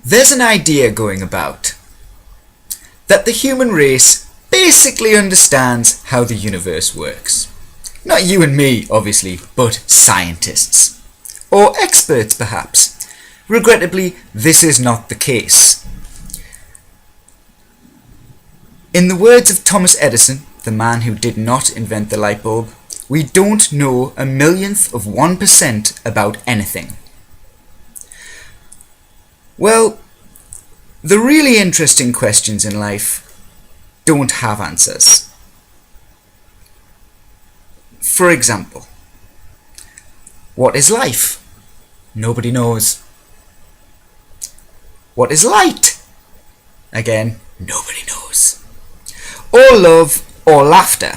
There's an idea going about that the human race basically understands how the universe works. Not you and me, obviously, but scientists. Or experts, perhaps. Regrettably, this is not the case. In the words of Thomas Edison, the man who did not invent the light bulb, we don't know a millionth of 1% about anything. Well, the really interesting questions in life don't have answers. For example, what is life? Nobody knows. What is light? Again, nobody knows. Or love, or laughter.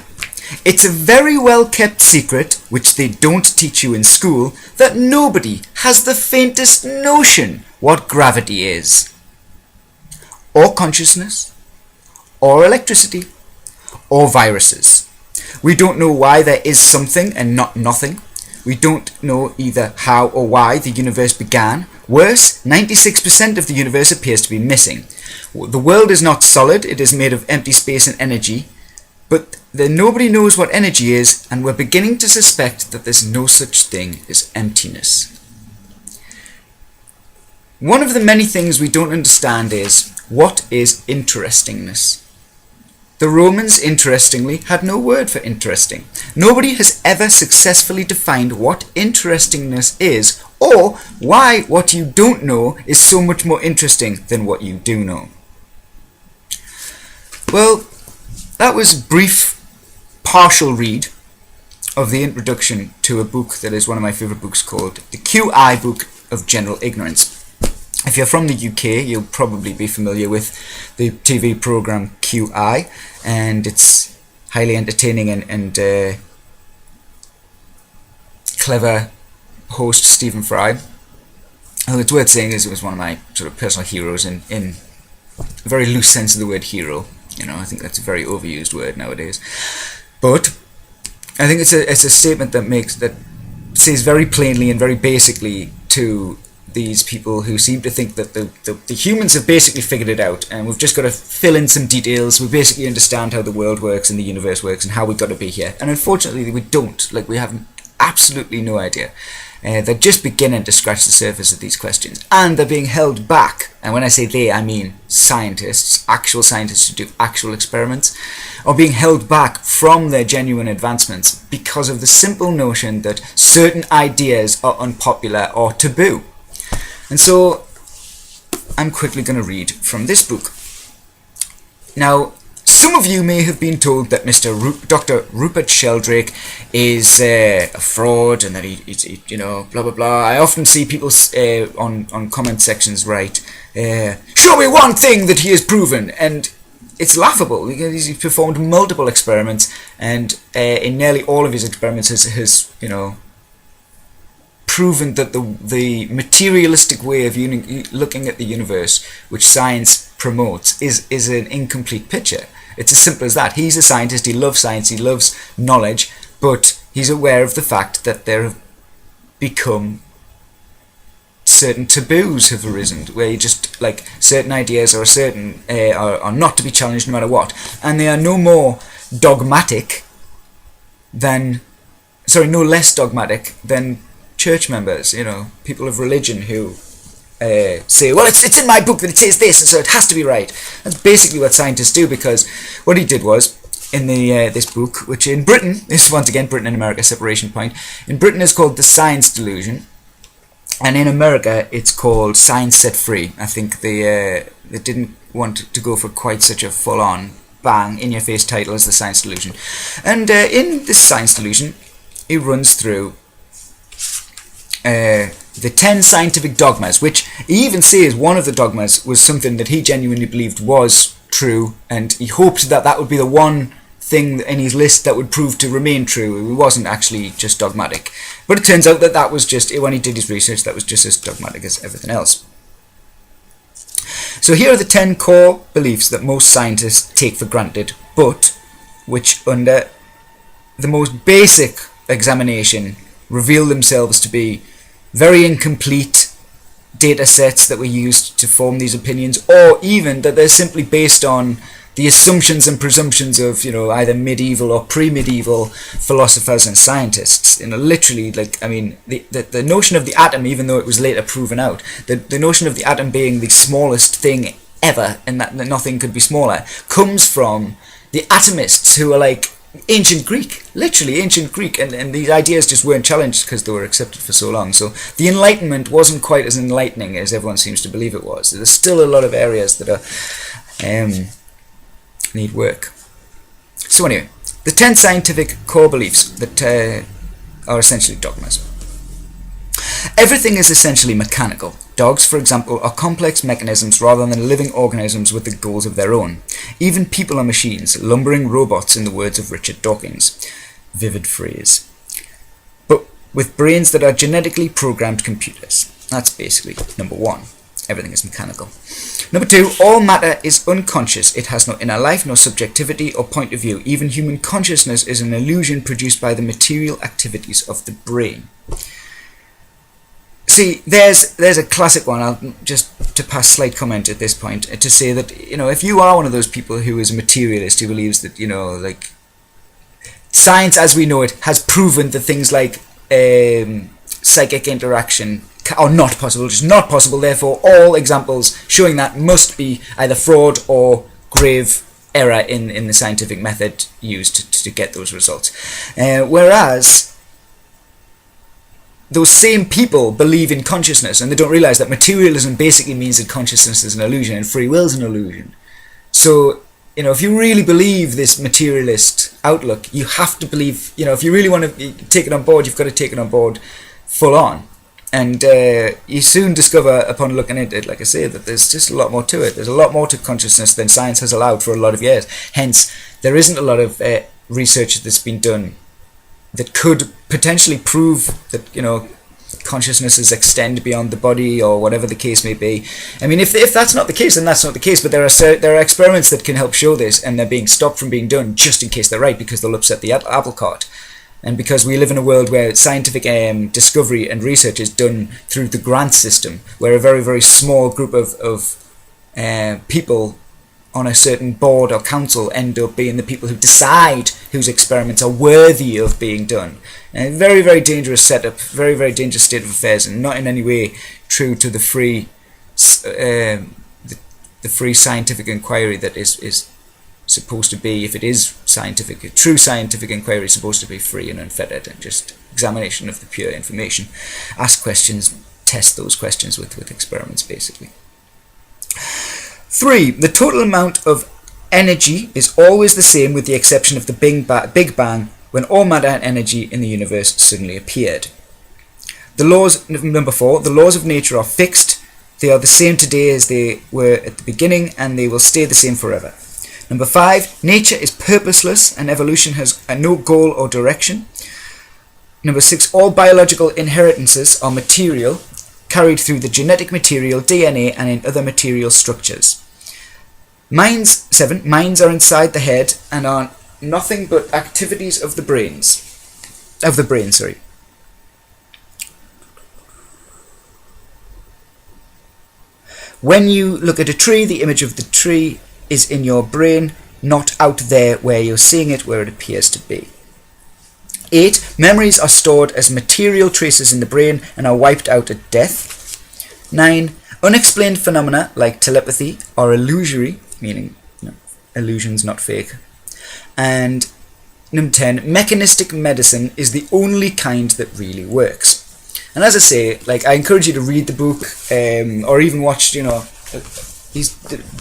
It's a very well kept secret, which they don't teach you in school, that nobody has the faintest notion what gravity is. Or consciousness, or electricity, or viruses. We don't know why there is something and not nothing. We don't know either how or why the universe began. Worse, 96% of the universe appears to be missing. The world is not solid, it is made of empty space and energy. But then nobody knows what energy is, and we're beginning to suspect that there's no such thing as emptiness. One of the many things we don't understand is, what is interestingness? The Romans, interestingly, had no word for interesting. Nobody has ever successfully defined what interestingness is, or why what you don't know is so much more interesting than what you do know. Well, that was a brief, partial read of the introduction to a book that is one of my favourite books called The QI Book of General Ignorance. If you're from the UK, you'll probably be familiar with the TV programme QI, and it's highly entertaining and clever host Stephen Fry. And it's worth saying is it was one of my sort of personal heroes in a very loose sense of the word hero. You know, I think that's a very overused word nowadays. But I think it's a statement that says very plainly and very basically to these people who seem to think that the humans have basically figured it out, and we've just got to fill in some details. We basically understand how the world works and the universe works and how we got to be here. And unfortunately, we don't. Like, we have absolutely no idea. They're just beginning to scratch the surface of these questions, and they're being held back. And when I say they, I mean scientists, actual scientists who do actual experiments, are being held back from their genuine advancements because of the simple notion that certain ideas are unpopular or taboo. And so I'm quickly going to read from this book. Now, some of you may have been told that Dr. Rupert Sheldrake is a fraud and that he you know, blah blah blah. I often see people on comment sections write, "Show me one thing that he has proven," and it's laughable because he's performed multiple experiments, and in nearly all of his experiments has you know, proven that the materialistic way of looking at the universe, which science promotes, is an incomplete picture. It's as simple as that. He's a scientist, he loves science, he loves knowledge, but he's aware of the fact that there have become certain taboos have arisen, where you just, like, certain ideas are certain are not to be challenged no matter what, and they are no less dogmatic than church members, you know, people of religion who say, well, it's in my book that it says this, and so it has to be right. That's basically what scientists do, because what he did was, in this book, which in Britain, this is once again Britain and America, separation point, in Britain it's called The Science Delusion, and in America it's called Science Set Free. I think they didn't want to go for quite such a full-on, bang, in-your-face title as The Science Delusion. And in this Science Delusion, he runs through the 10 scientific dogmas, which he even says one of the dogmas was something that he genuinely believed was true, and he hoped that that would be the one thing in his list that would prove to remain true. It wasn't actually just dogmatic. But it turns out that was just, when he did his research, that was just as dogmatic as everything else. So here are the 10 core beliefs that most scientists take for granted, but which under the most basic examination reveal themselves to be very incomplete data sets that were used to form these opinions, or even that they're simply based on the assumptions and presumptions of, either medieval or pre-medieval philosophers and scientists. Literally, the notion of the atom, even though it was later proven out, the notion of the atom being the smallest thing ever, and that nothing could be smaller, comes from the atomists who are like ancient Greek, literally ancient Greek, and these ideas just weren't challenged because they were accepted for so long. So the Enlightenment wasn't quite as enlightening as everyone seems to believe it was. There's still a lot of areas that are need work. So anyway, the 10 scientific core beliefs that are essentially dogmas. Everything is essentially mechanical. Dogs, for example, are complex mechanisms rather than living organisms with the goals of their own. Even people are machines, lumbering robots in the words of Richard Dawkins. Vivid phrase. But with brains that are genetically programmed computers. That's basically number 1. Everything is mechanical. Number 2, all matter is unconscious. It has no inner life, no subjectivity or point of view. Even human consciousness is an illusion produced by the material activities of the brain. See, there's a classic one. I'll just to pass slight comment at this point to say that if you are one of those people who is a materialist who believes that science as we know it has proven that things like psychic interaction are not possible, just not possible. Therefore, all examples showing that must be either fraud or grave error in the scientific method used to get those results. Whereas those same people believe in consciousness, and they don't realize that materialism basically means that consciousness is an illusion and free will is an illusion. So, if you really believe this materialist outlook, you have to believe, if you really want to take it on board, you've got to take it on board full on. And you soon discover, upon looking at it, like I say, that there's just a lot more to it. There's a lot more to consciousness than science has allowed for a lot of years. Hence, there isn't a lot of research that's been done that could potentially prove that, consciousnesses extend beyond the body or whatever the case may be. I mean, if that's not the case, then that's not the case. But there are experiments that can help show this, and they're being stopped from being done just in case they're right, because they'll upset the apple cart. And because we live in a world where scientific discovery and research is done through the grant system, where a very, very small group of people on a certain board or council end up being the people who decide whose experiments are worthy of being done. And very, very dangerous setup, very, very dangerous state of affairs, and not in any way true to the free scientific inquiry that is supposed to be, if it is scientific, a true scientific inquiry is supposed to be free and unfettered, and just examination of the pure information. Ask questions, test those questions with experiments, basically. 3. The total amount of energy is always the same with the exception of the Big Bang, when all matter and energy in the universe suddenly appeared. Number 4, the laws of nature are fixed. They are the same today as they were at the beginning, and they will stay the same forever. Number 5, nature is purposeless and evolution has no goal or direction. Number 6, all biological inheritances are material, carried through the genetic material, DNA, and in other material structures. 7, minds are inside the head and are nothing but activities of the brain. When you look at a tree, the image of the tree is in your brain, not out there where you're seeing it, where it appears to be. 8, memories are stored as material traces in the brain and are wiped out at death. 9, unexplained phenomena like telepathy are illusory, meaning illusions, not fake. And number 10, mechanistic medicine is the only kind that really works. And as I say, I encourage you to read the book, or even watch,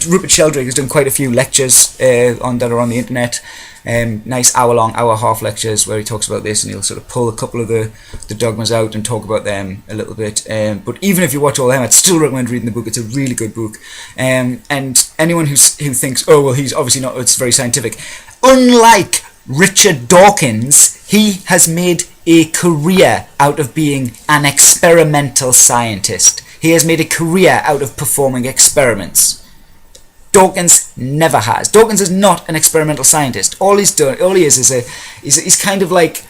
Rupert Sheldrake has done quite a few lectures that are on the internet. Nice hour-long, hour-half lectures where he talks about this, and he'll sort of pull a couple of the dogmas out and talk about them a little bit. But even if you watch all them, I'd still recommend reading the book. It's a really good book. And anyone who thinks, oh well, he's obviously not, it's very scientific. Unlike Richard Dawkins, he has made a career out of being an experimental scientist. He has made a career out of performing experiments. Dawkins never has. Dawkins is not an experimental scientist. All he is he's kind of like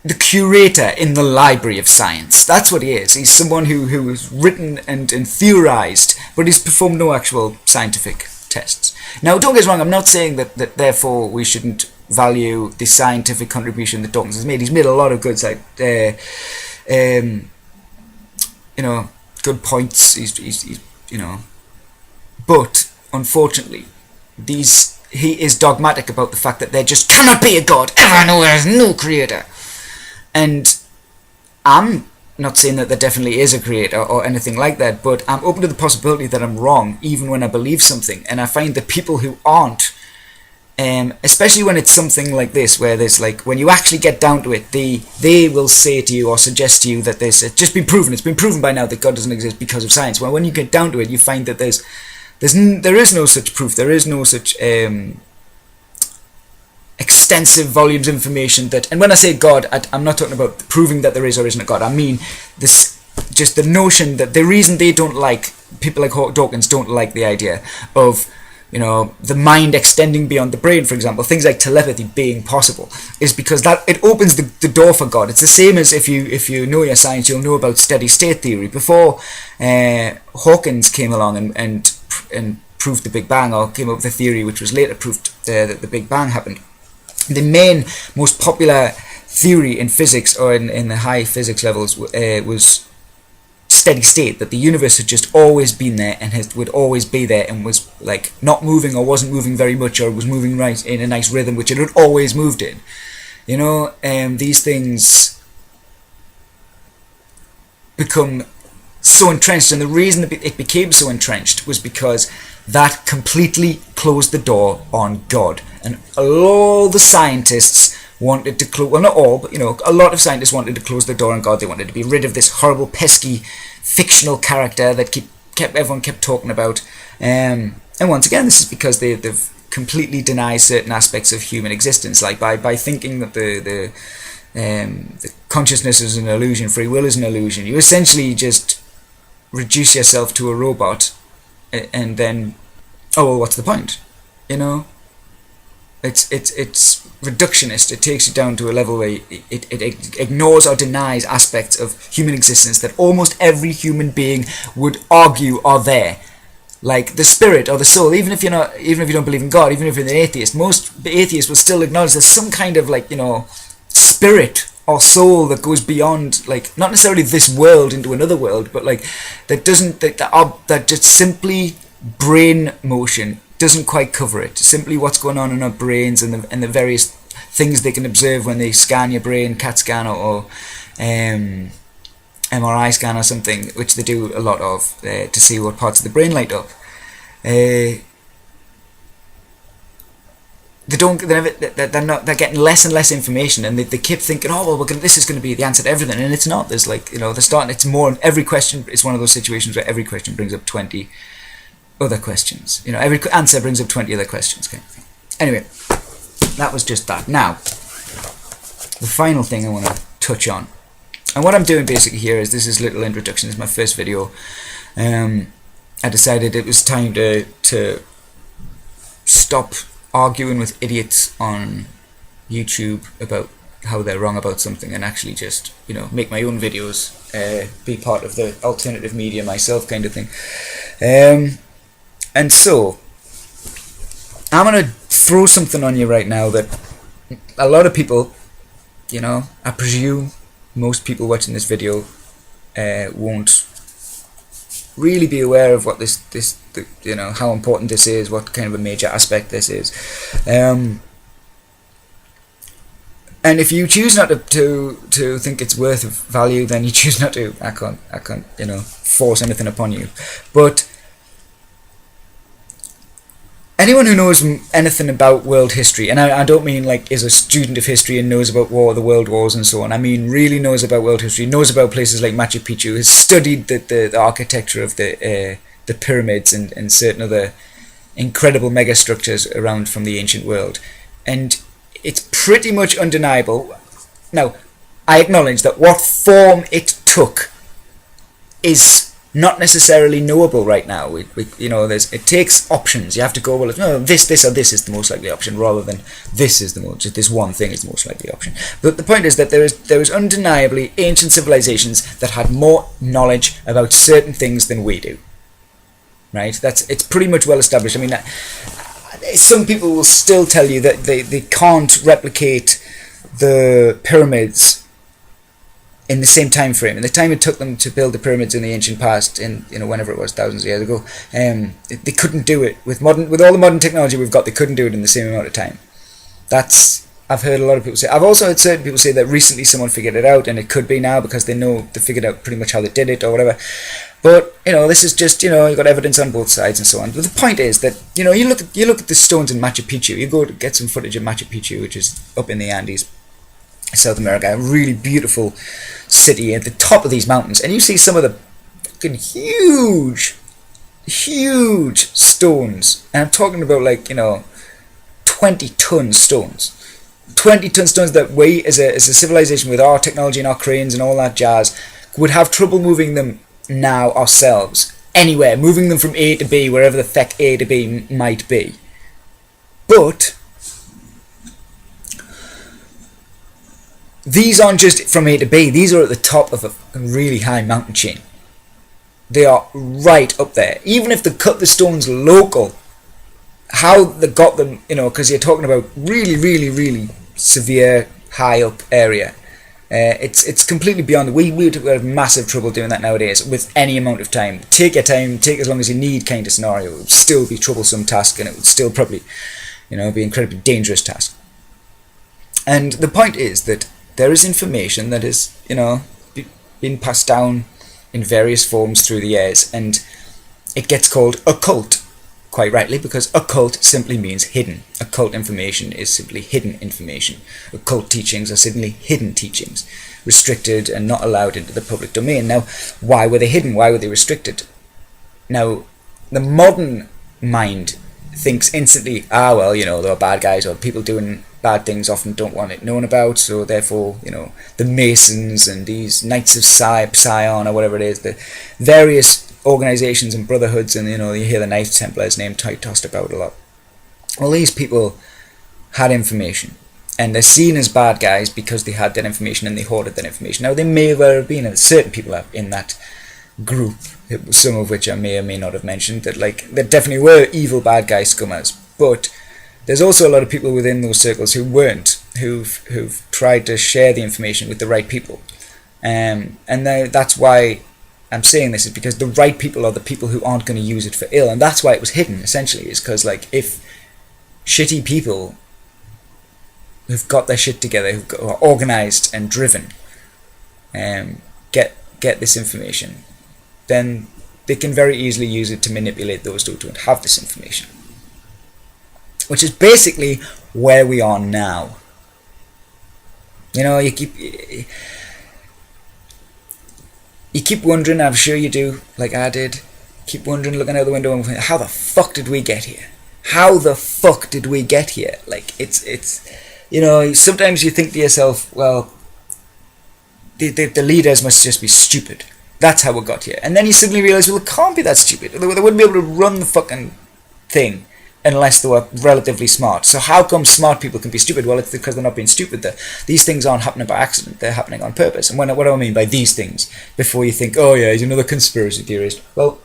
the curator in the library of science. That's what he is. He's someone who has written and theorized, but he's performed no actual scientific tests. Now, don't get us wrong, I'm not saying that therefore we shouldn't value the scientific contribution that Dawkins has made. He's made a lot of good good points. He's but unfortunately, he is dogmatic about the fact that there just cannot be a God ever. No, there is no creator. And I'm not saying that there definitely is a creator or anything like that, but I'm open to the possibility that I'm wrong, even when I believe something. And I find that people who aren't, especially when it's something like this, where there's like, when you actually get down to it, they will say to you or suggest to you that it's just been proven. It's been proven by now that God doesn't exist because of science. Well, when you get down to it, you find that there is no such proof. There is no such extensive volumes of information that, and when I say God, I'm not talking about proving that there is or isn't a God. I mean this, just the notion that the reason they don't like, people like Dawkins don't like the idea of, the mind extending beyond the brain, for example, things like telepathy being possible, is because that it opens the door for God. It's the same as if you know your science, you'll know about steady state theory. Before Hawkins came along and proved the Big Bang, or came up with a theory which was later proved that the Big Bang happened, the most popular theory in physics, or in the high physics levels, was steady state, that the universe had just always been there and would always be there, and was like not moving, or wasn't moving very much, or was moving right in a nice rhythm which it had always moved in. These things become so entrenched, and the reason it became so entrenched was because that completely closed the door on God. And all the scientists wanted to close, well, not all, but a lot of scientists wanted to close the door on God. They wanted to be rid of this horrible, pesky, fictional character that everyone kept talking about. And once again, this is because they've completely denied certain aspects of human existence, like by thinking that the consciousness is an illusion, free will is an illusion. You essentially just reduce yourself to a robot, and then, what's the point? It's reductionist. It takes you down to a level where it ignores or denies aspects of human existence that almost every human being would argue are there, like the spirit or the soul. Even if you don't believe in God, even if you're an atheist, most atheists will still acknowledge there's some kind of spirit or soul that goes beyond, not necessarily this world into another world, but that just simply brain motion doesn't quite cover it. Simply what's going on in our brains, and the various things they can observe when they scan your brain, CAT scan or MRI scan or something, which they do a lot of, to see what parts of the brain light up. They're getting less and less information, and they keep thinking, this is going to be the answer to everything, and it's not. There's it's more, every question, it's one of those situations where every question brings up 20 other questions. Every answer brings up 20 other questions, kind of thing. Anyway, that was just that. Now, the final thing I want to touch on, and what I'm doing basically here is, this is a little introduction. This is my first video. I decided it was time to stop arguing with idiots on YouTube about how they're wrong about something, and actually just make my own videos, be part of the alternative media myself, kind of thing. And so I'm going to throw something on you right now that a lot of people, I presume most people watching this video won't really be aware of what how important this is, what kind of a major aspect this is. And if you choose not to think it's worth of value, then you choose not to. I can't force anything upon you. But anyone who knows anything about world history, and I don't mean is a student of history and knows about the world wars and so on. I mean really knows about world history, knows about places like Machu Picchu, has studied the architecture of the pyramids and certain other incredible mega structures around from the ancient world. And it's pretty much undeniable. Now, I acknowledge that what form it took is not necessarily knowable right now. It takes options. You have to go, well, no, this, or this is the most likely option, rather than this one thing is the most likely option. But the point is that there is undeniably ancient civilizations that had more knowledge about certain things than we do. Right? It's pretty much well established. I mean, some people will still tell you that they can't replicate the pyramids in the same time frame. In the time it took them to build the pyramids in the ancient past, whenever it was, thousands of years ago, they couldn't do it with all the modern technology we've got. They couldn't do it in the same amount of time. I've heard a lot of people say. I've also heard certain people say that recently someone figured it out, and it could be now because they figured out pretty much how they did it or whatever. But this is just you've got evidence on both sides and so on. But the point is that you look at the stones in Machu Picchu. You go to get some footage of Machu Picchu, which is up in the Andes, South America, a really beautiful city at the top of these mountains, and you see some of the fucking huge stones, and I'm talking about 20-ton stones. 20-ton stones that we as a civilization with our technology and our cranes and all that jazz would have trouble moving them now ourselves, anywhere, moving them from A to B, wherever the feck A to B might be. But these aren't just from A to B, these are at the top of a really high mountain chain. They are right up there. Even if they cut the stones local, how they got them, because you're talking about really, really, really severe, high up area. It's completely beyond. We would have massive trouble doing that nowadays with any amount of time. Take your time, take as long as you need kind of scenario. It would still be a troublesome task, and it would still probably, be an incredibly dangerous task. And the point is that there is information that is, been passed down in various forms through the years, and it gets called occult, quite rightly, because occult simply means hidden. Occult information is simply hidden information. Occult teachings are simply hidden teachings, restricted and not allowed into the public domain. Now, why were they hidden? Why were they restricted? Now, the modern mind thinks instantly, there are bad guys, or people doing bad things often don't want it known about, so therefore, the Masons and these Knights of Sion, or whatever it is, the various organizations and brotherhoods, and you hear the Knights Templars name tossed about a lot. All these people had information, and they're seen as bad guys because they had that information and they hoarded that information. Now, they may well have been, and certain people in that group, some of which I may or may not have mentioned, that there definitely were evil bad guy scummers, but there's also a lot of people within those circles who weren't, who've tried to share the information with the right people, and that's why I'm saying this, is because the right people are the people who aren't going to use it for ill, and that's why it was hidden, essentially, is because if shitty people who've got their shit together, who are organised and driven, get this information, then they can very easily use it to manipulate those who don't have this information. Which is basically where we are now. You keep wondering, I'm sure you do, like I did, keep wondering, looking out the window, and how the fuck did we get here? How the fuck did we get here? It's sometimes you think to yourself, well, the leaders must just be stupid. That's how we got here. And then you suddenly realise, well, it can't be that stupid. They wouldn't be able to run the fucking thing unless they were relatively smart. So how come smart people can be stupid? Well, it's because they're not being stupid. These things aren't happening by accident. They're happening on purpose. And what do I mean by these things? Before you think, oh yeah, he's another conspiracy theorist. Well,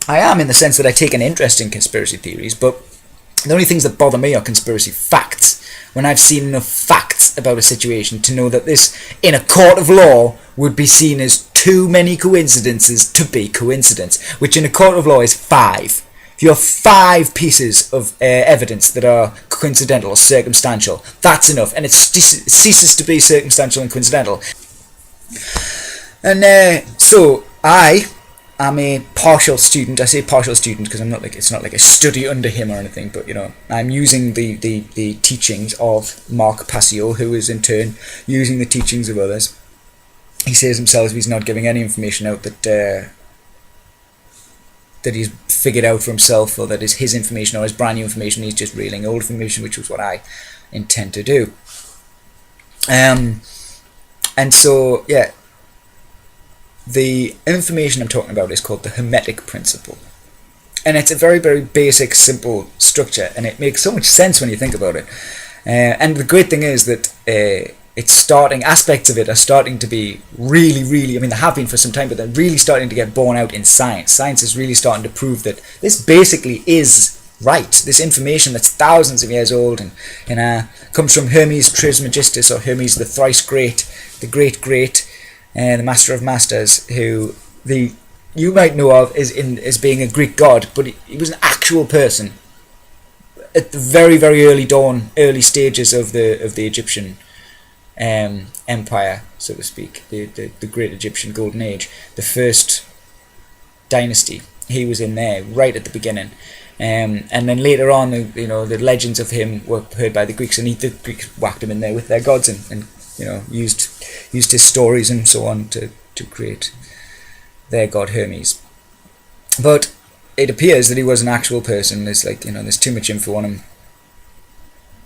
I am, in the sense that I take an interest in conspiracy theories, but the only things that bother me are conspiracy facts. When I've seen enough facts about a situation to know that this, in a court of law, would be seen as too many coincidences to be coincidence, which in a court of law is 5. If you have 5 pieces of evidence that are coincidental or circumstantial, that's enough, and it ceases to be circumstantial and coincidental. And so I am a partial student. I say partial student because it's not like a study under him or anything, but I'm using the teachings of Mark Passio, who is in turn using the teachings of others. He says himself he's not giving any information out that he's figured out for himself, or that is his information or his brand new information. He's just reeling old information, which was what I intend to do. And so, yeah, the information I'm talking about is called the hemetic principle. And it's a very, very basic, simple structure, and it makes so much sense when you think about it. And the great thing is that aspects of it are starting to be really, really, I mean, they have been for some time, but they're really starting to get borne out in science. Science is really starting to prove that this basically is right. This information that's thousands of years old and comes from Hermes Trismegistus, or Hermes the thrice great, the great, the master of masters, who you might know of as being a Greek god, but he was an actual person at the very, very early stages of the Egyptian empire, so to speak, the great Egyptian golden age, the first dynasty. He was in there right at the beginning, and then later on, the legends of him were heard by the Greeks, and the Greeks whacked him in there with their gods, and used his stories and so on to create their god Hermes. But it appears that he was an actual person. There's too much info on him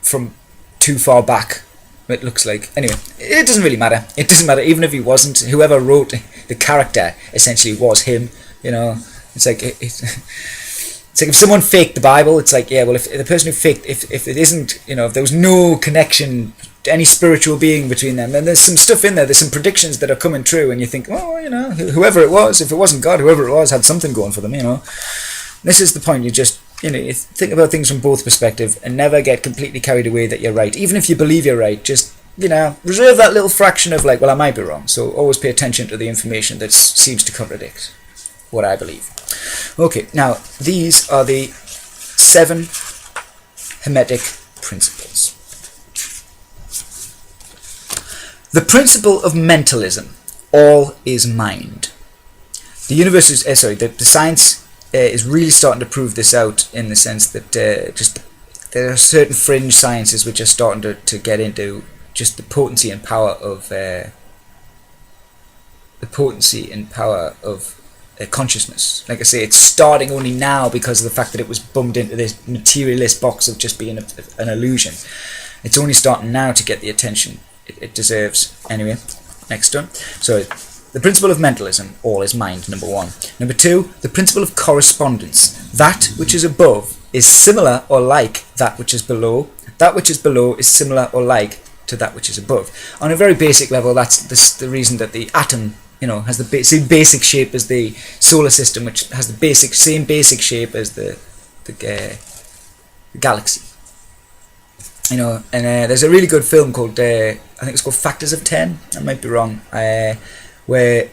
from too far back, it looks like. Anyway, it doesn't really matter. It doesn't matter, even if he wasn't. Whoever wrote the character essentially was him. It's like if someone faked the Bible, it's like, yeah, well, if the person who faked, if it isn't, if there was no connection to any spiritual being between them, then there's some stuff in there, there's some predictions that are coming true, and you think, oh, whoever it was, if it wasn't God, whoever it was had something going for them, This is the point. You just, you think about things from both perspectives and never get completely carried away that you're right. Even if you believe you're right, just, reserve that little fraction of I might be wrong. So always pay attention to the information that seems to contradict what I believe. Okay, now these are the 7 hemetic principles. The principle of mentalism. All is mind. The universe is, the science is really starting to prove this out, in the sense that there are certain fringe sciences which are starting to get into just the potency and power of consciousness. Like I say, it's starting only now because of the fact that it was bummed into this materialist box of just being an illusion. It's only starting now to get the attention it deserves. Anyway, next one. So, the principle of mentalism, all is mind, number 1. Number 2, the principle of correspondence. That which is above is similar or like that which is below. That which is below is similar or like to that which is above. On a very basic level, that's the reason that the atom, has the same basic shape as the solar system, which has the same basic shape as the galaxy. And there's a really good film called, I think it's called Factors of 10, I might be wrong, where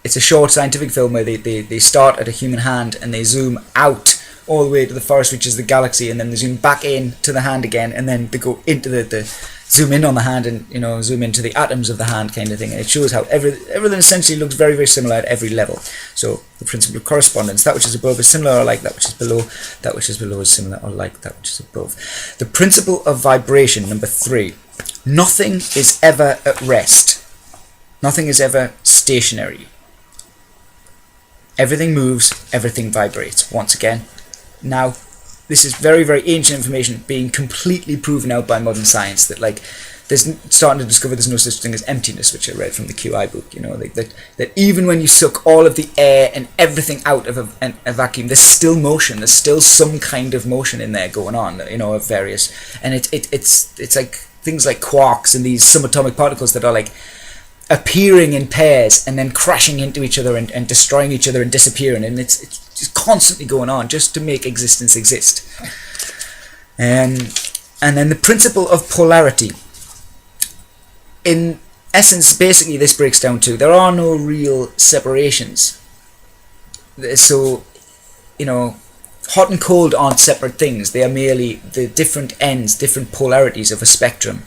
it's a short scientific film where they start at a human hand and they zoom out all the way to the forest, which is the galaxy, and then they zoom back in to the hand again, and then they go into the zoom in on the hand and zoom into the atoms of the hand kind of thing, and it shows how everything essentially looks very, very similar at every level. So the principle of correspondence, that which is above is similar or like that which is below, that which is below is similar or like that which is above. The principle of vibration, number 3, nothing is ever at rest. Nothing is ever stationary. Everything moves, everything vibrates. Once again, now, this is very, very ancient information being completely proven out by modern science, that there's starting to discover there's no such thing as emptiness, which I read from the QI book, that even when you suck all of the air and everything out of a vacuum, there's still motion, there's still some kind of motion in there going on, of various, and it's like things like quarks and these subatomic particles that are appearing in pairs and then crashing into each other and destroying each other and disappearing, and it's just constantly going on just to make existence exist. And then the principle of polarity. In essence, basically this breaks down to there are no real separations. So, hot and cold aren't separate things. They are merely the different ends, different polarities of a spectrum.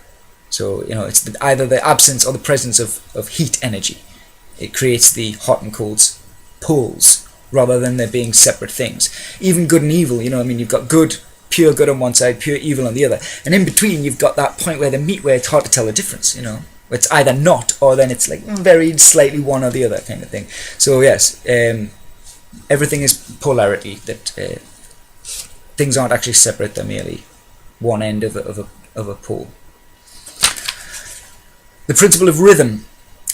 So, it's either the absence or the presence of heat energy. It creates the hot and cold poles, rather than there being separate things. Even good and evil, you've got pure good on one side, pure evil on the other. And in between, you've got that point where they meet, where it's hard to tell the difference, It's either not, or then it's very slightly one or the other kind of thing. So, yes, everything is polarity, that things aren't actually separate, they're merely one end of a pole. The principle of rhythm.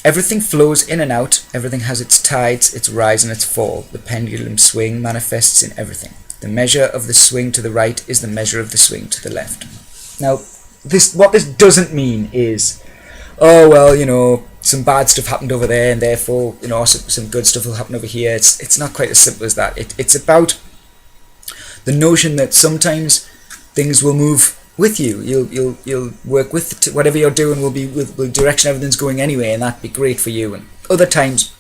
Everything flows in and out. Everything has its tides, its rise and its fall. The pendulum swing manifests in everything. The measure of the swing to the right is the measure of the swing to the left. Now, what this doesn't mean is, oh, well, you know, some bad stuff happened over there and therefore, you know, some good stuff will happen over here. It's not quite as simple as that. It's about the notion that sometimes things will move with you. You'll work with whatever you're doing will be with the direction everything's going anyway, and that'd be great for you. And other times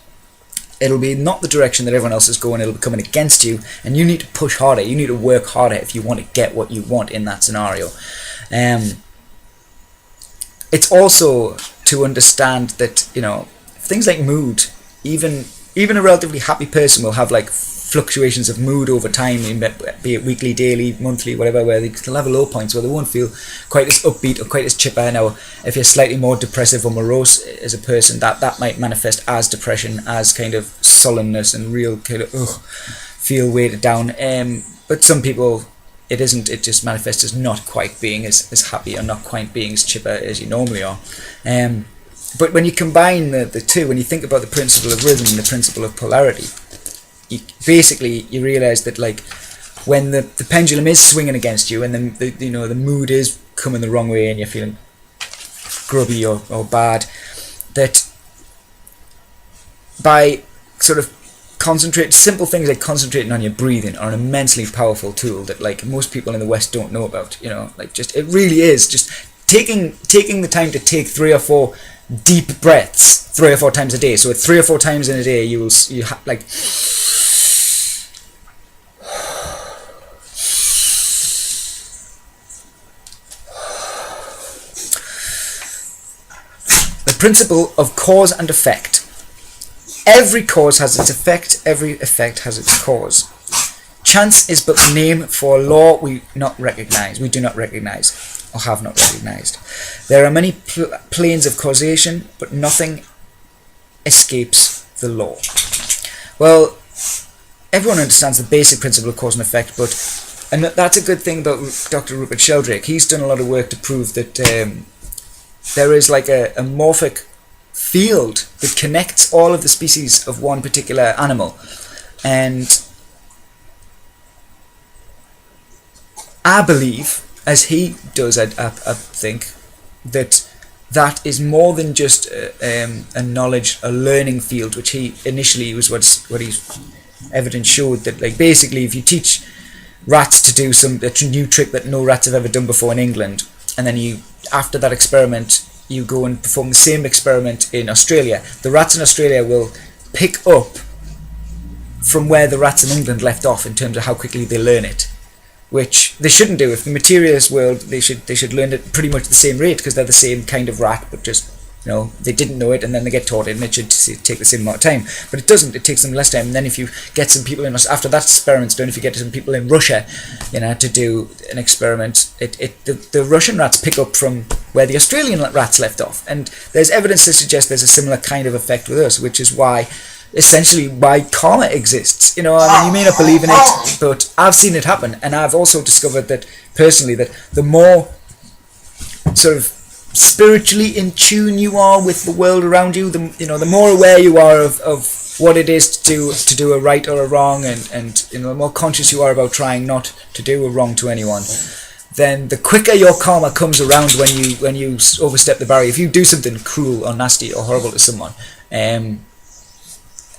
it'll be not the direction that everyone else is going, it'll be coming against you, and you need to push harder, you need to work harder if you want to get what you want in that scenario. It's also to understand that, you know, things like mood, even a relatively happy person will have like fluctuations of mood over time, be it weekly, daily, monthly, whatever, where they'll have low points where they won't feel quite as upbeat or quite as chipper. Now, if you're slightly more depressive or morose as a person, that might manifest as depression, as kind of sullenness and real kind of feel weighted down. But some people, it isn't. It just manifests as not quite being as happy or not quite being as chipper as you normally are. But when you combine the two, when you think about the principle of rhythm and the principle of polarity, you realize that, like, when the pendulum is swinging against you and then the mood is coming the wrong way and you're feeling grubby or bad, that by sort of simple things like concentrating on your breathing are an immensely powerful tool that, like, most people in the West don't know about. You know, like, just it really is just taking the time to take 3 or 4 deep breaths 3 or 4 times a day. So 3 or 4 times in a day, like. The principle of cause and effect. Every cause has its effect, every effect has its cause. Chance is but the name for a law we do not recognize, or have not recognized. There are many planes of causation, but nothing escapes the law. Well, everyone understands the basic principle of cause and effect, and that's a good thing about Dr. Rupert Sheldrake. He's done a lot of work to prove that there is like a morphic field that connects all of the species of one particular animal, and I believe, as he does, I think that is more than just a knowledge, a learning field, which he initially was what his evidence showed, that, like, basically if you teach rats to do a new trick that no rats have ever done before in England, and then after that experiment you go and perform the same experiment in Australia, the rats in Australia will pick up from where the rats in England left off in terms of how quickly they learn it, which they shouldn't do. If the materialist world, they should learn it pretty much the same rate, because they're the same kind of rat, but just, you know, they didn't know it and then they get taught it, and it should take the same amount of time. But it doesn't. It takes them less time. And then if you get some people after that experiment's done, if you get some people in Russia, you know, to do an experiment, the Russian rats pick up from where the Australian rats left off, and there's evidence to suggest there's a similar kind of effect with us, which is essentially why karma exists. You know, I mean, you may not believe in it, but I've seen it happen, and I've also discovered that personally, that the more sort of spiritually in tune you are with the world around you, the more aware you are of what it is to do a right or a wrong, and you know, the more conscious you are about trying not to do a wrong to anyone, then the quicker your karma comes around when you overstep the barrier. If you do something cruel or nasty or horrible to someone,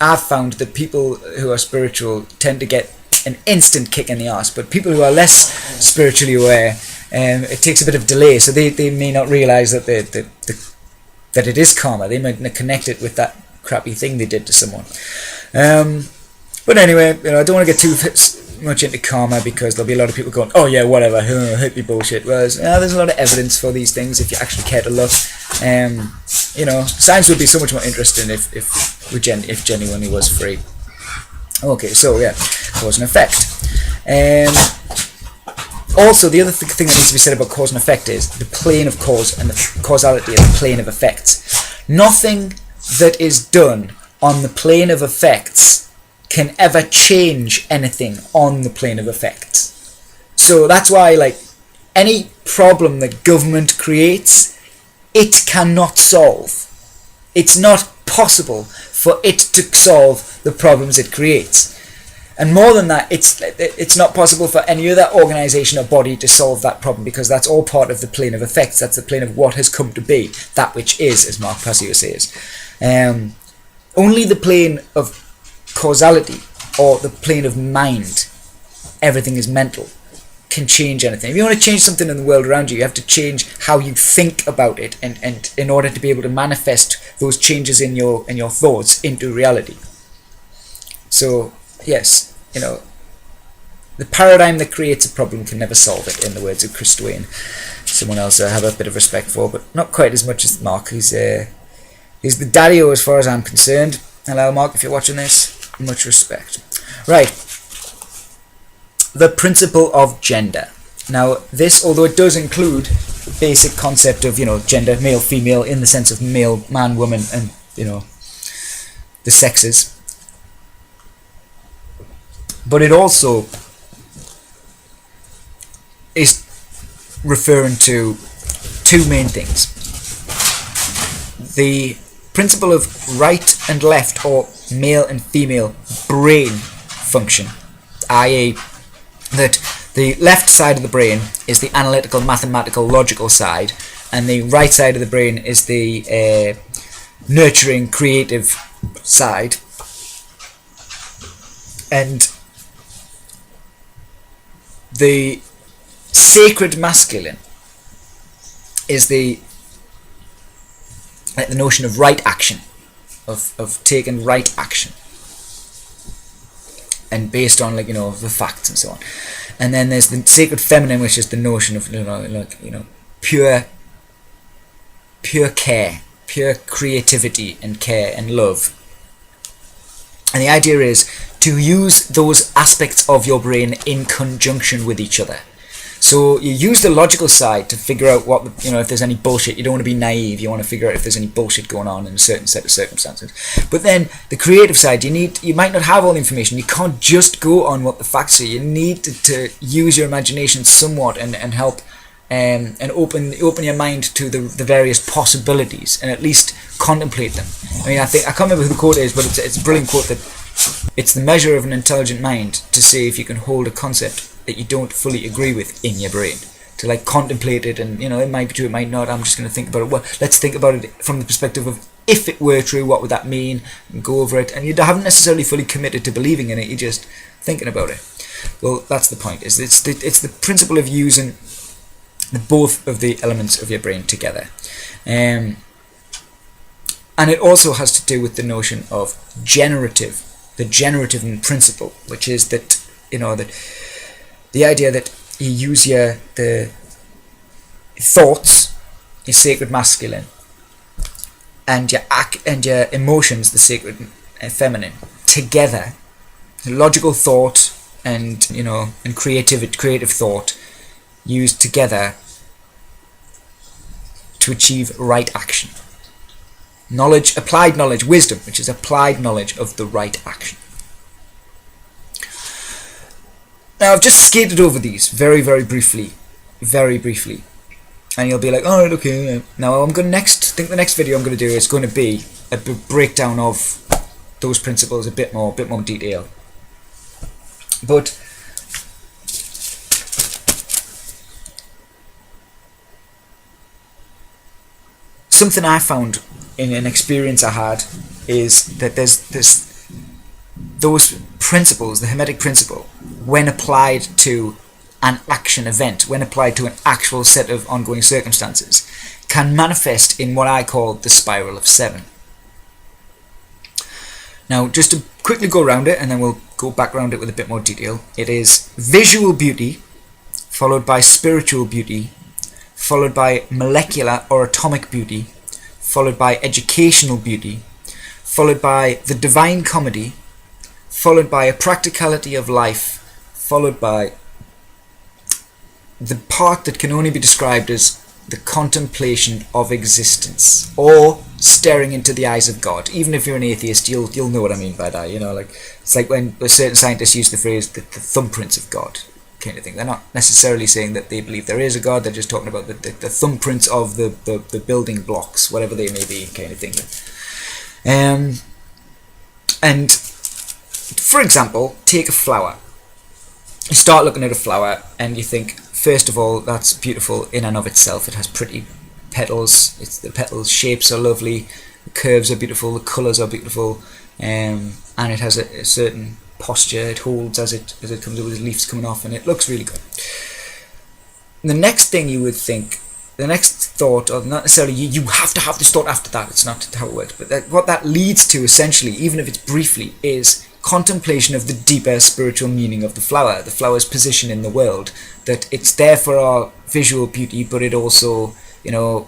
I've found that people who are spiritual tend to get an instant kick in the arse, but people who are less spiritually aware, it takes a bit of delay, so they may not realise that that it is karma. They might not connect it with that crappy thing they did to someone. But anyway, you know, I don't want to get too much into karma, because there'll be a lot of people going, oh yeah, whatever, hippie bullshit. Whereas there's a lot of evidence for these things if you actually care to look. You know, science would be so much more interesting if genuinely was free. Okay, so yeah, cause and effect. Also, the other thing that needs to be said about cause and effect is the plane of cause and the causality of the plane of effects. Nothing that is done on the plane of effects can ever change anything on the plane of effects. So that's why, like, any problem that government creates, it cannot solve. It's not possible for it to solve the problems it creates. And more than that, it's not possible for any other organisation or body to solve that problem, because that's all part of the plane of effects. That's the plane of what has come to be, that which is, as Mark Passio says. Only the plane of causality, or the plane of mind, everything is mental, can change anything. If you want to change something in the world around you, you have to change how you think about it, and in order to be able to manifest those changes in your thoughts into reality. So yes, the paradigm that creates a problem can never solve it, in the words of Chris Duane, someone else I have a bit of respect for, but not quite as much as Mark. He's the daddy-o as far as I'm concerned. Hello Mark, if you're watching this, much respect. Right, the principle of gender. Now this, although it does include the basic concept of gender, male, female, in the sense of male, man, woman, and the sexes, but it also is referring to two main things: the principle of right and left, or male and female brain function, i.e. that the left side of the brain is the analytical, mathematical, logical side, and the right side of the brain is the nurturing, creative side. And the sacred masculine is the notion of right action, of taking right action, and based on the facts and so on. And then there's the sacred feminine, which is the notion of pure care, pure creativity and care and love. And the idea is to use those aspects of your brain in conjunction with each other. So you use the logical side to figure out what, if there's any bullshit. You don't want to be naive. You want to figure out if there's any bullshit going on in a certain set of circumstances. But then the creative side, you might not have all the information. You can't just go on what the facts are. You need to use your imagination somewhat and help and open your mind to the various possibilities, and at least contemplate them. I mean, I can't remember who the quote is, but it's a brilliant quote that it's the measure of an intelligent mind to see if you can hold a concept that you don't fully agree with in your brain, to contemplate it, and it might be true, it might not. I'm just going to think about it. Well, let's think about it from the perspective of, if it were true, what would that mean, and go over it. And you haven't necessarily fully committed to believing in it, you're just thinking about it. Well, that's the point. It's the principle of using both of the elements of your brain together, and it also has to do with the notion of the generative principle, which is that the idea that you use the thoughts, your sacred masculine, and your emotions, the sacred feminine, together, logical thought and creative thought, used together to achieve right action. Knowledge, applied knowledge, wisdom, which is applied knowledge of the right action. Now, I've just skated over these very, very briefly, and you'll be like, "All right, okay." Now, the next video I'm going to do is going to be a breakdown of those principles, a bit more detail. But something I found in an experience I had is that there's those principles, the hemetic principle, when applied to an action event, when applied to an actual set of ongoing circumstances, can manifest in what I call the spiral of 7. Now, just to quickly go around it, and then we'll go back around it with a bit more detail. It is visual beauty, followed by spiritual beauty, followed by molecular or atomic beauty, followed by educational beauty, followed by the divine comedy, followed by a practicality of life, followed by the part that can only be described as the contemplation of existence, or staring into the eyes of God. Even if you're an atheist, you'll know what I mean by that. It's like when a certain scientists use the phrase the thumbprints of God. kind of thing. They're not necessarily saying that they believe there is a God. They're just talking about the thumbprints of the building blocks, whatever they may be, kind of thing. And for example, take a flower. You start looking at a flower and you think, first of all, that's beautiful in and of itself. It has pretty petals. The petals shapes are lovely. The curves are beautiful. The colours are beautiful. And it has a certain posture. It holds as it comes up with leaves coming off, and it looks really good. The next thing you would think, the next thought, or not necessarily you have to have this thought after that. It's not how it works. But what that leads to, essentially, even if it's briefly, is contemplation of the deeper spiritual meaning of the flower's position in the world, that it's there for our visual beauty, but it also, you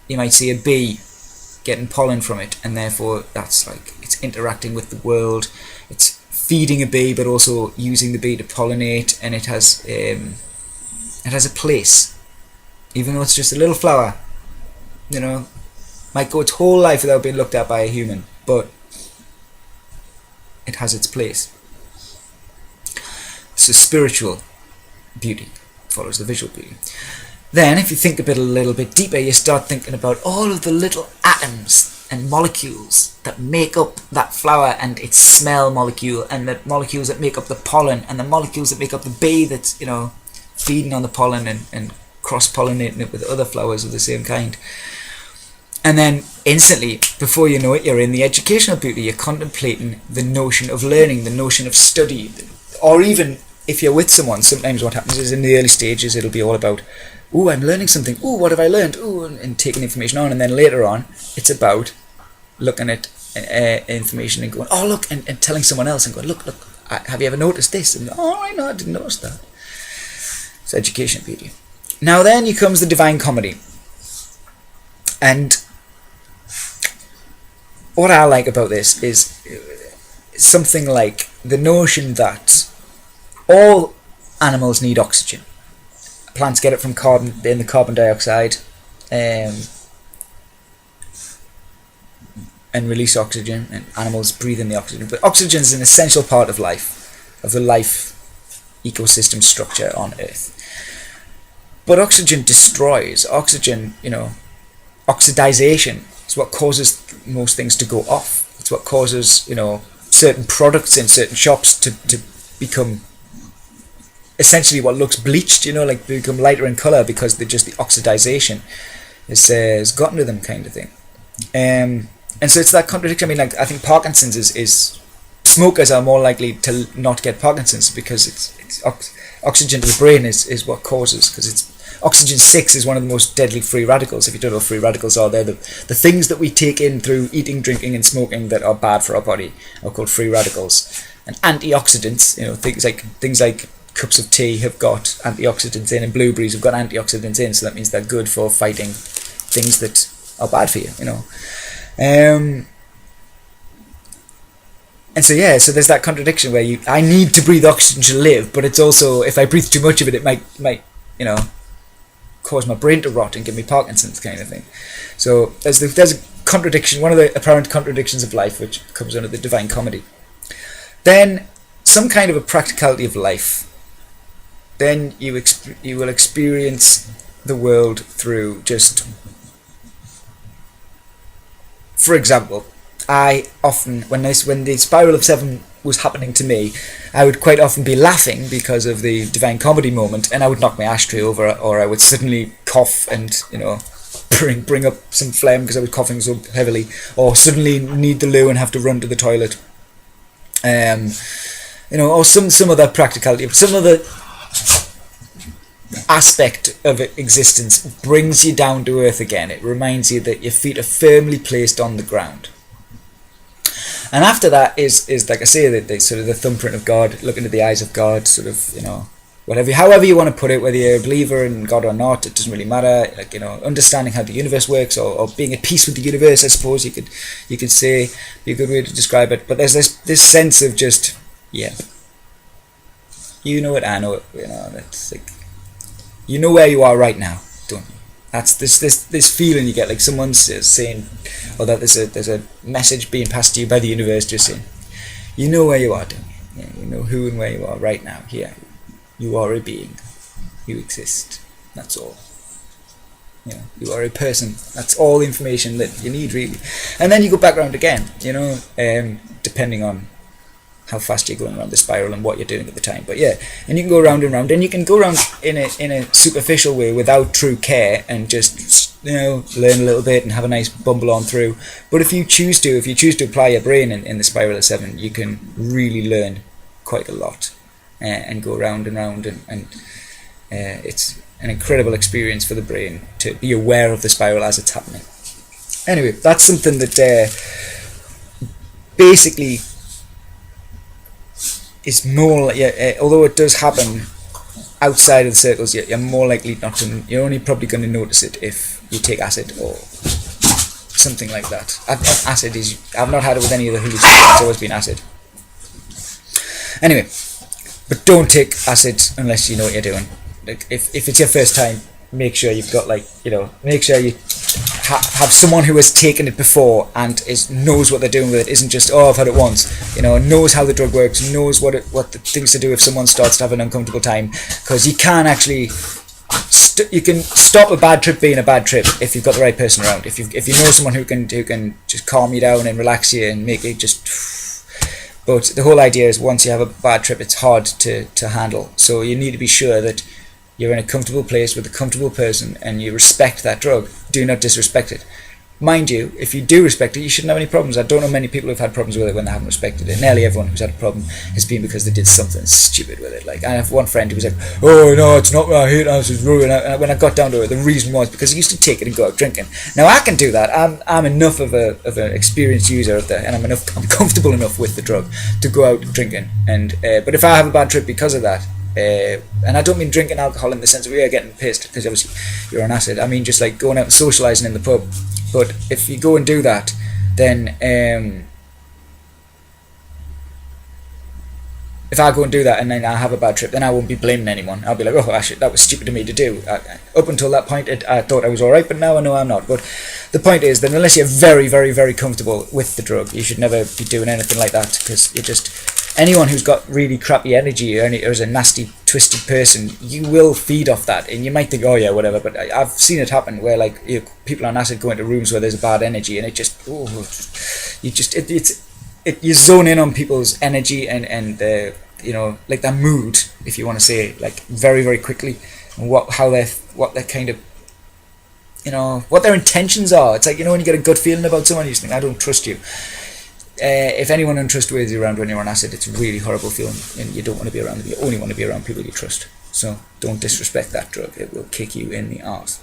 might see a bee getting pollen from it, and therefore that's like, it's interacting with the world, it's feeding a bee, but also using the bee to pollinate, and it has a place, even though it's just a little flower, might go its whole life without being looked at by a human, but it has its place. So spiritual beauty follows the visual beauty. Then, if you think a little bit deeper, you start thinking about all of the little atoms and molecules that make up that flower, and its smell molecule, and the molecules that make up the pollen, and the molecules that make up the bee that's, feeding on the pollen and cross-pollinating it with other flowers of the same kind. And then instantly, before you know it, you're in the educational beauty. You're contemplating the notion of learning, the notion of study. Or even if you're with someone, sometimes what happens is in the early stages, it'll be all about, ooh, I'm learning something. Ooh, what have I learned? Ooh, and taking information on. And then later on, it's about looking at information and going, oh, look, and telling someone else and going, look, have you ever noticed this? And oh, I know, I didn't notice that. It's education beauty. Now then comes the Divine Comedy. And what I like about this is something like the notion that all animals need oxygen. Plants get it from the carbon dioxide, and release oxygen, and animals breathe in the oxygen. But oxygen is an essential part of life, of the life ecosystem structure on Earth. But oxygen destroys. Oxidization is what causes most things to go off. It's what causes, certain products in certain shops to become essentially what looks bleached, like become lighter in colour, because the oxidization has gotten to them, kind of thing. And so it's that contradiction. I mean, I think Parkinson's is smokers are more likely to not get Parkinson's because it's oxygen to the brain is what causes, because it's oxygen 6 is one of the most deadly free radicals. If you don't know what free radicals are, they're the things that we take in through eating, drinking and smoking that are bad for our body are called free radicals. And antioxidants, things like cups of tea have got antioxidants in, and blueberries have got antioxidants in, so that means they're good for fighting things that are bad for you, And so there's that contradiction where I need to breathe oxygen to live, but it's also, if I breathe too much of it, it might cause my brain to rot and give me Parkinson's, kind of thing. So there's a contradiction, one of the apparent contradictions of life, which comes under the Divine Comedy. Then some kind of a practicality of life. Then you will experience the world through just, for example, I often, when the Spiral of Seven was happening to me, I would quite often be laughing because of the Divine Comedy moment, and I would knock my ashtray over, or I would suddenly cough and bring up some phlegm because I was coughing so heavily, or suddenly need the loo and have to run to the toilet, or some other practicality, some other aspect of existence brings you down to earth again. It reminds you that your feet are firmly placed on the ground. And after that is like I say, the sort of the thumbprint of God, look into the eyes of God, sort of, whatever, however you want to put it, whether you're a believer in God or not, it doesn't really matter. Like, understanding how the universe works, or being at peace with the universe, I suppose you could say, be a good way to describe it. But there's this sense of just, you know it, I know it, that's like, you know where you are right now, don't you? That's this feeling you get, like someone's saying, or that there's a message being passed to you by the universe, just saying, you know where you are, don't you? Yeah, you know who and where you are right now, here. You are a being. You exist. That's all. You are a person. That's all the information that you need, really. And then you go back around again, depending on how fast you're going around the spiral and what you're doing at the time. But yeah, and you can go round and round, and you can go around in a superficial way without true care and just learn a little bit and have a nice bumble on through. But if you choose to apply your brain in the spiral of 7, you can really learn quite a lot and go round and round, and it's an incredible experience for the brain to be aware of the spiral as it's happening. Anyway, that's something that basically is more, although it does happen outside of the circles, you're more likely not to. You're only probably going to notice it if you take acid or something like that. Acid is. I've not had it with any of the hallucinations. It's always been acid. Anyway, but don't take acid unless you know what you're doing. Like if it's your first time, make sure you've got make sure you have someone who has taken it before and knows what they're doing with it. Isn't just, oh, I've had it once. Knows how the drug works, knows what the things to do if someone starts to have an uncomfortable time. Because you can actually you can stop a bad trip being a bad trip if you've got the right person around. If you know someone who can just calm you down and relax you and make it just. But the whole idea is once you have a bad trip, it's hard to handle. So you need to be sure that you're in a comfortable place with a comfortable person and you respect that drug. Do not disrespect it. Mind you, if you do respect it, you shouldn't have any problems. I don't know many people who've had problems with it when they haven't respected it. Nearly everyone who's had a problem has been because they did something stupid with it. Like, I have one friend who was like, oh no, it's not, I hate acid. And when I got down to it, the reason was because he used to take it and go out drinking. Now I can do that. I'm enough of an experienced user of and I'm comfortable enough with the drug to go out drinking. And but if I have a bad trip because of that, and I don't mean drinking alcohol in the sense of getting pissed because obviously you're on acid. I mean just like going out and socialising in the pub. But if you go and do that, then if I go and do that and then I have a bad trip, then I won't be blaming anyone. I'll be like, oh, actually, that was stupid of me to do. Up until that point, I thought I was alright, but now I know I'm not. But the point is that unless you're very, very, very comfortable with the drug, you should never be doing anything like that because you just... Anyone who's got really crappy energy or is a nasty, twisted person, you will feed off that. And you might think, oh yeah, whatever. But I've seen it happen where people on acid go into rooms where there's a bad energy and it just, you zone in on people's energy and like their mood, if you want to say, like very, very quickly, and what their kind of, what their intentions are. It's like, when you get a gut feeling about someone, you just think, I don't trust you. If anyone untrustworthy is around when you're on acid, it's a really horrible feeling, and you don't want to be around them. You only want to be around people you trust. So don't disrespect that drug; it will kick you in the arse.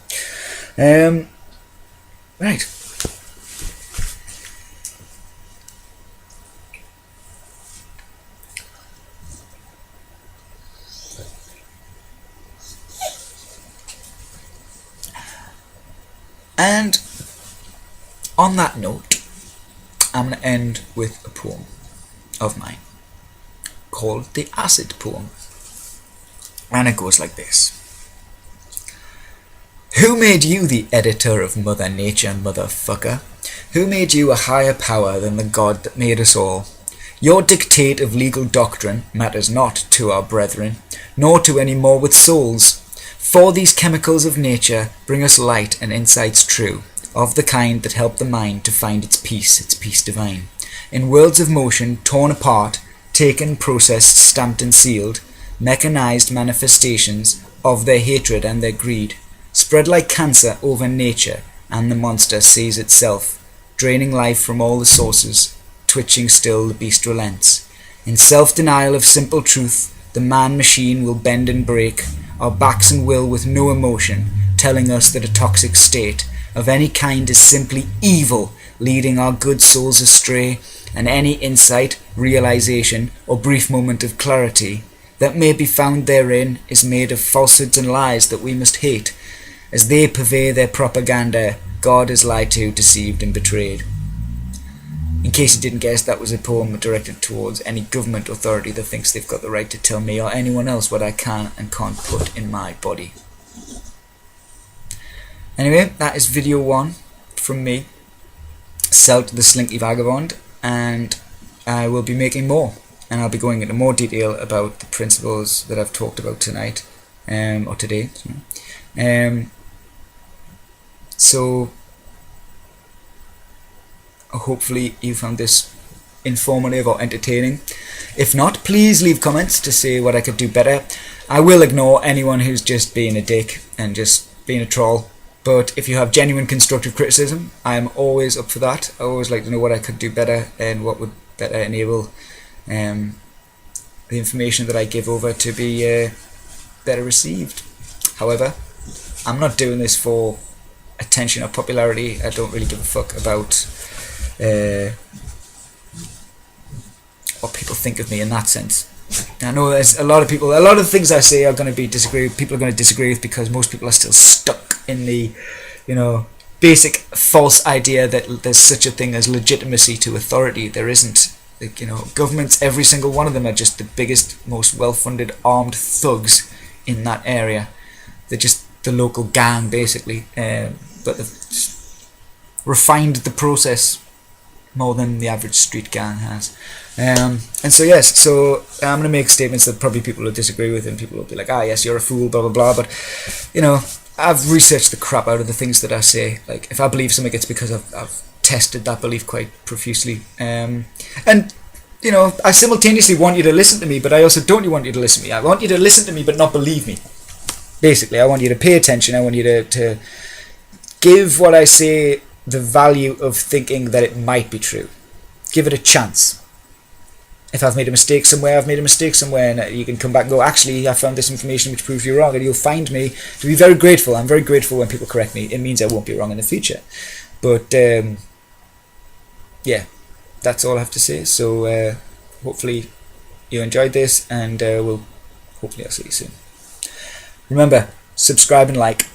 Right. And on that note, I'm going to end with a poem of mine called The Acid Poem. And it goes like this. Who made you the editor of Mother Nature, motherfucker? Who made you a higher power than the God that made us all? Your dictate of legal doctrine matters not to our brethren, nor to any more with souls. For these chemicals of nature bring us light and insights true, of the kind that help the mind to find its peace divine. In worlds of motion, torn apart, taken, processed, stamped and sealed, mechanized manifestations of their hatred and their greed, spread like cancer over nature, and the monster sees itself, draining life from all the sources, twitching still the beast relents. In self-denial of simple truth, the man-machine will bend and break, our backs and will with no emotion, telling us that a toxic state of any kind is simply evil, leading our good souls astray, and any insight, realization, or brief moment of clarity that may be found therein is made of falsehoods and lies that we must hate. As they purvey their propaganda, God is lied to, deceived, and betrayed. In case you didn't guess, that was a poem directed towards any government authority that thinks they've got the right to tell me or anyone else what I can and can't put in my body. Anyway, that is video 1 from me, Celt the Slinky Vagabond, and I will be making more. and I'll be going into more detail about the principles that I've talked about tonight, or today. So hopefully you found this informative or entertaining. If not, please leave comments to say what I could do better. I will ignore anyone who's just being a dick and just being a troll. But if you have genuine constructive criticism, I'm always up for that. I always like to know what I could do better and what would better enable the information that I give over to be better received. However, I'm not doing this for attention or popularity. I don't really give a fuck about what people think of me in that sense. I know there's a lot of people, a lot of the things I say are going to be people are going to disagree with, because most people are still stuck in the, basic false idea that there's such a thing as legitimacy to authority. There isn't. Governments, every single one of them are just the biggest, most well-funded armed thugs in that area. They're just the local gang, basically, but they've refined the process more than the average street gang has. And so I'm going to make statements that probably people will disagree with, and people will be like, yes, you're a fool, blah blah blah, but I've researched the crap out of the things that I say. Like, if I believe something, it's because I've tested that belief quite profusely, and I simultaneously want you to listen to me, but I also don't want you to listen to me. I want you to listen to me but not believe me. Basically, I want you to pay attention. I want you to give what I say the value of thinking that it might be true. Give it a chance. If I've made a mistake somewhere, I've made a mistake somewhere, and you can come back and go, actually, I found this information which proves you wrong, and you'll find me to be very grateful. I'm very grateful when people correct me. It means I won't be wrong in the future. But that's all I have to say. So hopefully you enjoyed this, and hopefully I'll see you soon. Remember, subscribe and like.